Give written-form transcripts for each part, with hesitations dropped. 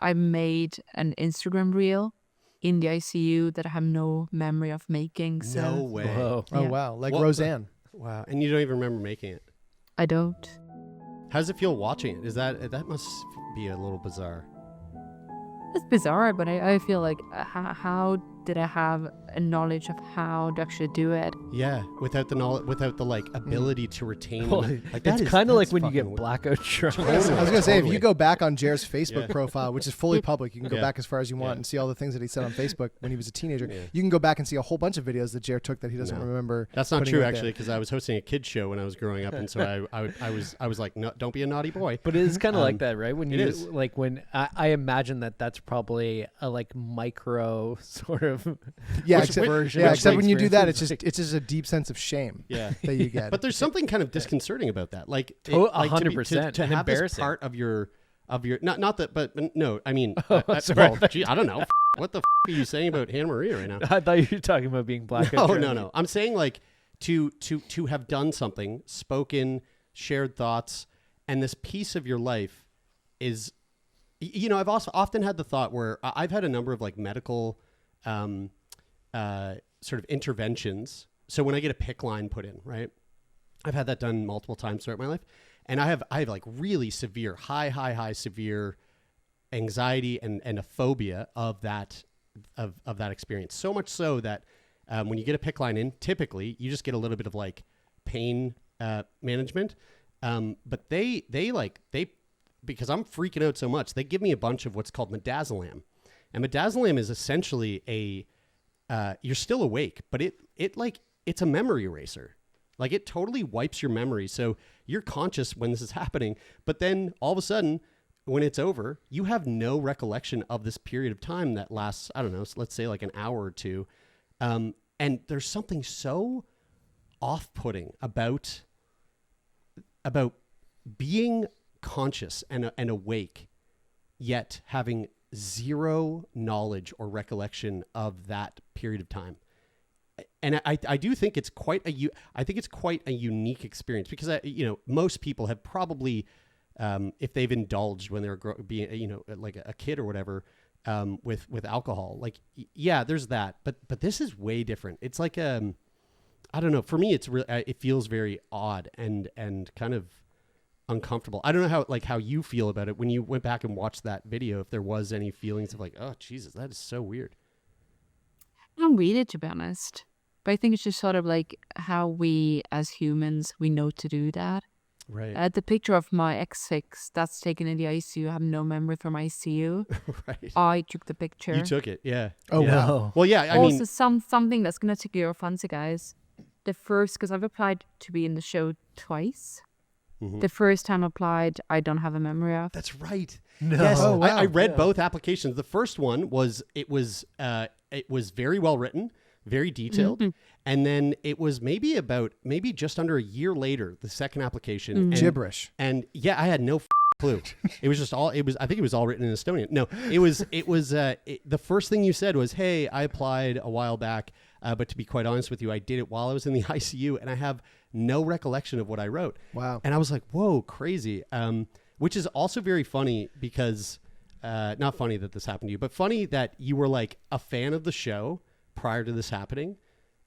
I made an Instagram reel in the ICU that I have no memory of making. So No way. Whoa. Oh, Yeah. wow. Like What- Roseanne. Wow. And you don't even remember making it. I don't. How does it feel watching it? Is that must be a little bizarre. It's bizarre, but I feel like how did I have a knowledge of how to actually do it? Yeah, without the knowledge, without the like ability to retain. Well, like that it's is- kind of like that's when you get fucking blackout drunk. I was going to say, if Totally. you go back on Jared's Facebook Yeah. profile, which is fully public, you can go Yeah. back as far as you want Yeah. and see all the things that he said on Facebook when he was a teenager. Yeah. You can go back and see a whole bunch of videos that Jared took that he doesn't No. remember. That's not putting true out actually, there. because I was hosting a kids show when I was growing up, and so I was like, no, don't be a naughty boy. But it is kind of like that, right? When it you is. like when I imagine that's probably a like micro sort of Yeah, Which- except, version. yeah, of except the when you do that, it's experience. just a deep sense of shame Yeah. that you get. But there's something kind of disconcerting about that, like it- To- like to be- 100%, to and have this embarrassing. part of your not that, but no, I mean, sorry. well, gee, I don't know. What the are you saying about Hanna Maria right now? I thought you were talking about being blackout drunk. No. I'm saying like to have done something, spoken, shared thoughts, and this piece of your life is, you know, I've also often had the thought where I've had a number of like medical sort of interventions. So when I get a PICC line put in, right, I've had that done multiple times throughout my life, and I have like really severe, high severe anxiety and a phobia of that experience. So much so that when you get a PICC line in, typically you just get a little bit of like pain management, but they because I'm freaking out so much, they give me a bunch of what's called midazolam, and midazolam is essentially you're still awake, but it's a memory eraser. Like it totally wipes your memory. So you're conscious when this is happening, but then all of a sudden when it's over, you have no recollection of this period of time that lasts, I don't know, let's say like an hour or two. And there's something so off-putting about being conscious and awake, yet having zero knowledge or recollection of that period of time. And I do think it's quite a unique experience, because most people have probably, if they've indulged when they're being like a kid or whatever, with alcohol, like yeah, there's that, but this is way different. It's like I don't know. For me, it's really it feels very odd and kind of uncomfortable. I don't know how you feel about it when you went back and watched that video. If there was any feelings of like, oh Jesus, that is so weird. I don't read it, to be honest. But I think it's just sort of like how we as humans, we know to do that. Right. The picture of my ex-fix that's taken in the ICU, I have no memory from ICU. Right. I took the picture. You took it. Yeah. Oh, Yeah. wow. Well, yeah. I also, mean, something that's going to take your fancy, guys. The first, because I've applied to be in the show twice. mhm. The first time I applied, I don't have a memory of. That's right. No. Yes, Oh, wow. I read Yeah. both applications. The first one was it was very well written, very detailed, and then it was maybe just under a year later, the second application. and- Gibberish. And yeah, I had no clue. It was just all. I think it was all written in Estonian. No, it was. The first thing you said was, "Hey, I applied a while back, but to be quite honest with you, I did it while I was in the ICU, and I have no recollection of what I wrote." Wow. And I was like, "Whoa, crazy!" Which is also very funny because, not funny that this happened to you, but funny that you were like a fan of the show prior to this happening.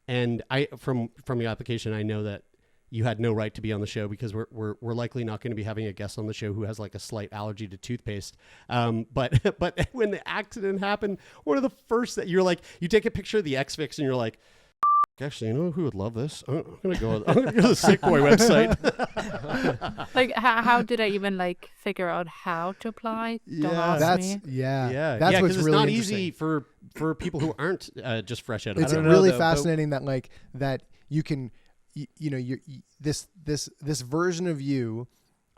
And from your application, I know that you had no right to be on the show because we're likely not going to be having a guest on the show who has like a slight allergy to toothpaste. But when the accident happened, one of the first that you're like, you take a picture of the X-Fix and you're like, actually, you know who would love this? I'm gonna go to the Sickboy website. Like, how did I even like figure out how to apply? Don't ask That's me. Yeah, That's what's it's really not interesting. easy for people who aren't just fresh out of It's I don't it. know, really though, but- fascinating that you can, this version of you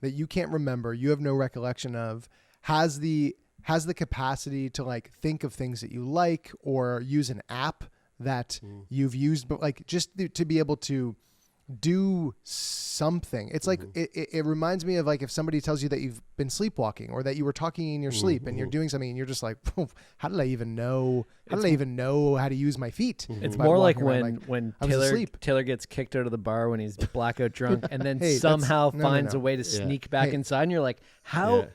that you can't remember, you have no recollection of, has the capacity to like think of things that you like or use an app that you've used, but like just to be able to do something. It's like it reminds me of like if somebody tells you that you've been sleepwalking or that you were talking in your sleep and you're doing something and you're just like, how did I even know? How did I even know how to use my feet? It's by more like walking around when I was asleep. Taylor gets kicked out of the bar when he's blackout drunk, and then Hey, somehow no, finds no. a way to sneak back Hey. inside, and you're like, how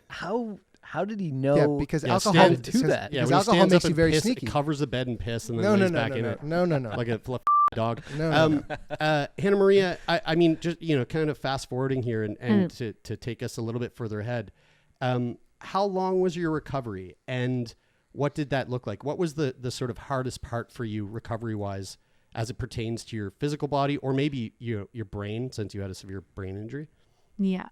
How did he know? Yeah, because Yeah, alcohol stand- do that? Yeah, Because when he alcohol stands makes up you and very piss, sneaky. covers the bed and piss, and then No, no, lays no, back no, in no, it no, no, no. like a dog. No, no, Hannah Maria, I mean, just kind of fast forwarding here and to take us a little bit further ahead. How long was your recovery, and what did that look like? What was the sort of hardest part for you recovery wise, as it pertains to your physical body, or maybe your brain, since you had a severe brain injury? Yeah.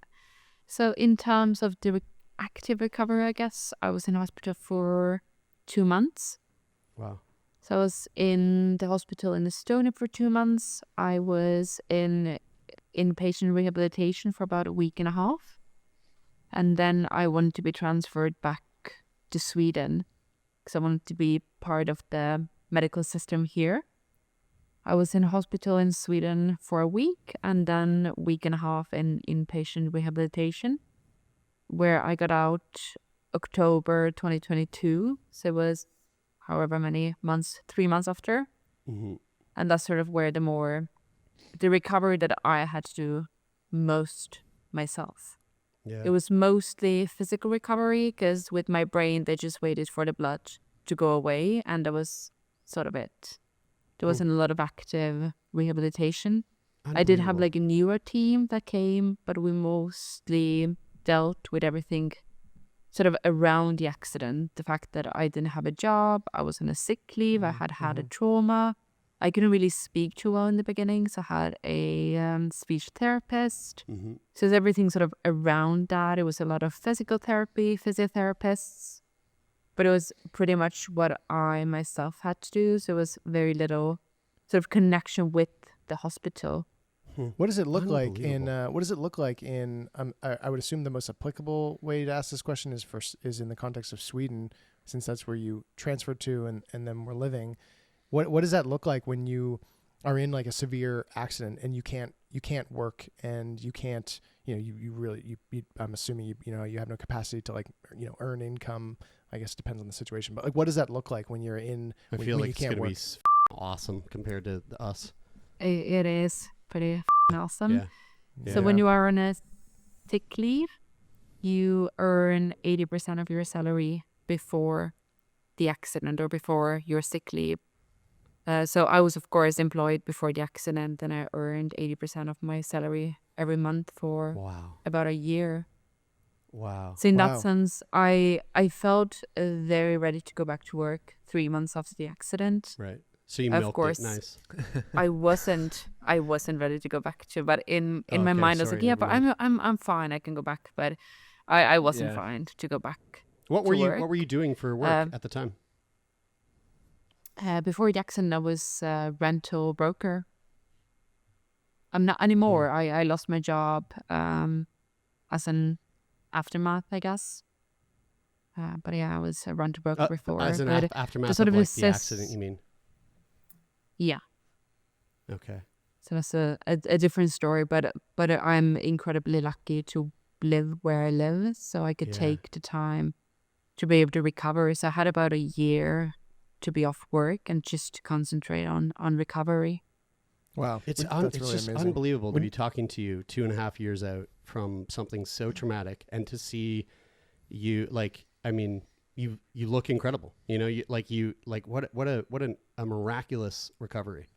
So in terms of the active recovery, I guess I was in hospital for 2 months. Wow. So I was in the hospital in Estonia for 2 months. I was in inpatient rehabilitation for about a week and a half. And then I wanted to be transferred back to Sweden because I wanted to be part of the medical system here. I was in hospital in Sweden for a week and then a week and a half in inpatient rehabilitation, where I got out October 2022. So it was however many months, 3 months after. Mm-hmm. And that's sort of where the recovery that I had to do most myself. Yeah. It was mostly physical recovery because with my brain, they just waited for the blood to go away. And that was sort of it. There wasn't a lot of active rehabilitation. I did have like a neuro team that came, but we mostly dealt with everything sort of around the accident. The fact that I didn't have a job, I was on a sick leave, I had a trauma. I couldn't really speak too well in the beginning, so I had a speech therapist. Mm-hmm. So it's everything sort of around that. It was a lot of physical therapy, physiotherapists, but it was pretty much what I myself had to do. So it was very little sort of connection with the hospital. What does it look like in? Unbelievable. What does it look like in? I would assume the most applicable way to ask this question is in the context of Sweden, since that's where you transferred to and then were living. What does that look like when you are in like a severe accident and you can't work and you can't you really I'm assuming you have no capacity to like earn income. I guess it depends on the situation, but like what does that look like when you're in? I when, feel when like you it's can't gonna work? be awesome compared to us. It is pretty awesome. Yeah. So when you are on a sick leave, you earn 80% of your salary before the accident or before your sick leave. So I was, of course, employed before the accident, and I earned 80% of my salary every month for Wow. about a year. Wow. So in Wow. that sense, I felt very ready to go back to work 3 months after the accident. Right. So you Of milked course. it. Nice. I wasn't ready to go back to, but in my Okay, mind I was sorry, like, yeah, never but mind. I'm fine, I can go back, but I wasn't Yeah. fine to go back. What were to you work. What were you doing for work at the time? Before the accident, I was a rental broker. I'm not anymore. I lost my job as an aftermath, I guess. But yeah, I was a rental broker before. As an but aftermath sort of of like the assess- accident, you mean? yeah, Okay. so that's a different story. But I'm incredibly lucky to live where I live, so I could Yeah. take the time to be able to recover. So I had about a year to be off work and just to concentrate on recovery. Wow, It's that's really just amazing. unbelievable to When- be talking to you 2.5 years out from something so traumatic and to see you like, I mean, you look incredible. What a miraculous recovery.